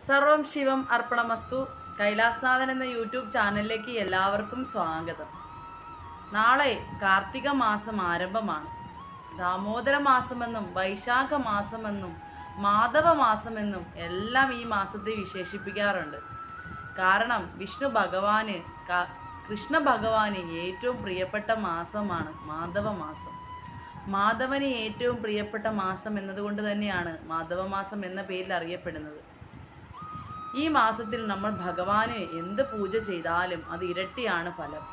സർവം ശിവം അർപ്പണമസ്തു. കൈലാസ്നാഥൻ എന്ന യൂട്യൂബ് ചാനലിലേക്ക് എല്ലാവർക്കും സ്വാഗതം. നാളെ കാർത്തിക മാസം ആരംഭമാണ്. ദാമോദര മാസമെന്നും വൈശാഖ മാസമെന്നും മാധവ മാസമെന്നും എല്ലാം ഈ മാസത്തെ വിശേഷിപ്പിക്കാറുണ്ട്. കാരണം കൃഷ്ണ ഭഗവാന് ഏറ്റവും പ്രിയപ്പെട്ട മാസമാണ് മാധവ മാസം. മാധവന് ഏറ്റവും പ്രിയപ്പെട്ട മാസം എന്നതുകൊണ്ട് തന്നെയാണ് മാധവ മാസം എന്ന പേരിൽ അറിയപ്പെടുന്നത്. ഈ മാസത്തിൽ നമ്മൾ ഭഗവാന് എന്ത് പൂജ ചെയ്താലും അത് ഇരട്ടിയാണ് ഫലം.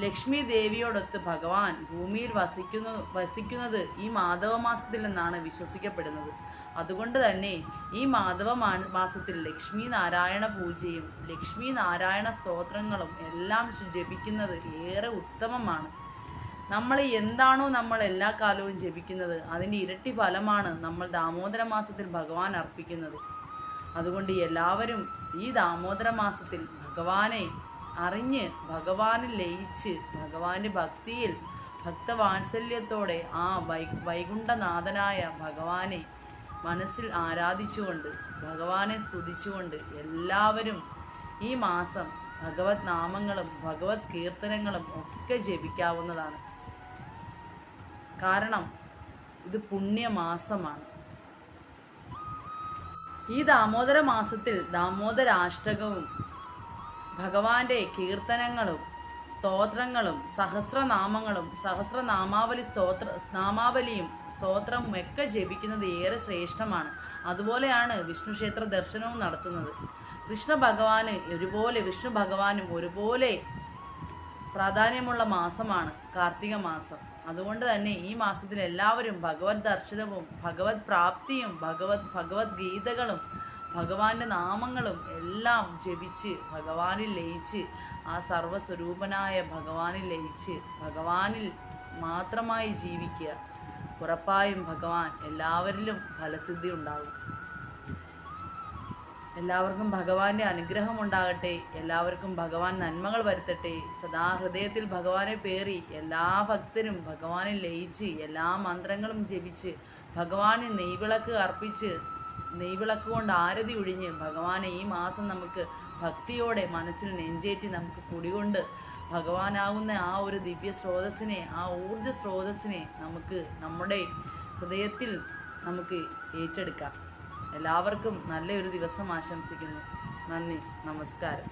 ലക്ഷ്മി ദേവിയോടൊത്ത് ഭഗവാൻ ഭൂമിയിൽ വസിക്കുന്നത് ഈ മാധവ മാസത്തിൽ നിന്നാണ് വിശ്വസിക്കപ്പെടുന്നത്. അതുകൊണ്ട് തന്നെ ഈ മാധവ മാസത്തിൽ ലക്ഷ്മി നാരായണ പൂജയും ലക്ഷ്മി നാരായണ സ്തോത്രങ്ങളും എല്ലാം ജപിക്കുന്നത് ഏറെ ഉത്തമമാണ്. നമ്മൾ എന്താണോ നമ്മൾ എല്ലാ കാലവും ജപിക്കുന്നത് അതിൻ്റെ ഇരട്ടി ഫലമാണ് നമ്മൾ ദാമോദര മാസത്തിൽ ഭഗവാൻ അർപ്പിക്കുന്നത്. അതുകൊണ്ട് എല്ലാവരും ഈ ദാമോദര മാസത്തിൽ ഭഗവാനെ അറിഞ്ഞ് ഭഗവാനിൽ ലയിച്ച് ഭഗവാന്റെ ഭക്തിയിൽ ഭക്തവാത്സല്യത്തോടെ ആ വൈകുണ്ഠനാഥനായ ഭഗവാനെ മനസ്സിൽ ആരാധിച്ചുകൊണ്ട് ഭഗവാനെ സ്തുതിച്ചുകൊണ്ട് എല്ലാവരും ഈ മാസം ഭഗവത് നാമങ്ങളും ഭഗവത് കീർത്തനങ്ങളും ഒക്കെ ജപിക്കാവുന്നതാണ്. കാരണം ഇത് പുണ്യമാസമാണ്. ഈ ദാമോദര മാസത്തിൽ ദാമോദരാഷ്ടകവും ഭഗവാന്റെ കീർത്തനങ്ങളും സ്തോത്രങ്ങളും സഹസ്രനാമങ്ങളും നാമാവലിയും സ്തോത്രവും ഒക്കെ ജപിക്കുന്നത് ഏറെ ശ്രേഷ്ഠമാണ്. അതുപോലെയാണ് വിഷ്ണു ക്ഷേത്ര ദർശനവും നടത്തുന്നത്. വിഷ്ണു ഭഗവാനും ഒരുപോലെ പ്രാധാന്യമുള്ള മാസമാണ് കാർത്തിക മാസം. അതുകൊണ്ട് തന്നെ ഈ മാസത്തിൽ എല്ലാവരും ഭഗവത് ദർശനവും ഭഗവത് പ്രാപ്തിയും ഭഗവത് ഗീതകളും ഭഗവാന്റെ നാമങ്ങളും എല്ലാം ജപിച്ച് ഭഗവാനിൽ ലയിച്ച് ആ സർവസ്വരൂപനായ ഭഗവാനിൽ ലയിച്ച് ഭഗവാനിൽ മാത്രമായി ജീവിക്കുക. ഉറപ്പായും ഭഗവാൻ എല്ലാവരിലും ഫലസിദ്ധി ഉണ്ടാകും. എല്ലാവർക്കും ഭഗവാന്റെ അനുഗ്രഹം ഉണ്ടാകട്ടെ. എല്ലാവർക്കും ഭഗവാൻ നന്മകൾ വരുത്തട്ടെ. സദാ ഹൃദയത്തിൽ ഭഗവാനെ പേറി എല്ലാ ഭക്തരും ഭഗവാനിൽ ലയിച്ച് എല്ലാ മന്ത്രങ്ങളും ജപിച്ച് ഭഗവാന് നെയ്വിളക്ക് അർപ്പിച്ച് നെയ്വിളക്ക് കൊണ്ട് ആരതി ഒഴിഞ്ഞ് ഭഗവാനെ ഈ മാസം നമുക്ക് ഭക്തിയോടെ മനസ്സിൽ നെഞ്ചേറ്റി നമുക്ക് കുടികൊണ്ട് ഭഗവാനാകുന്ന ആ ഒരു ദിവ്യ സ്രോതസ്സിനെ ആ ഊർജ സ്രോതസ്സിനെ നമുക്ക് നമ്മുടെ ഹൃദയത്തിൽ നമുക്ക് ഏറ്റെടുക്കാം. എല്ലാവർക്കും നല്ലൊരു ദിവസം ആശംസിക്കുന്നു. നന്ദി, നമസ്കാരം.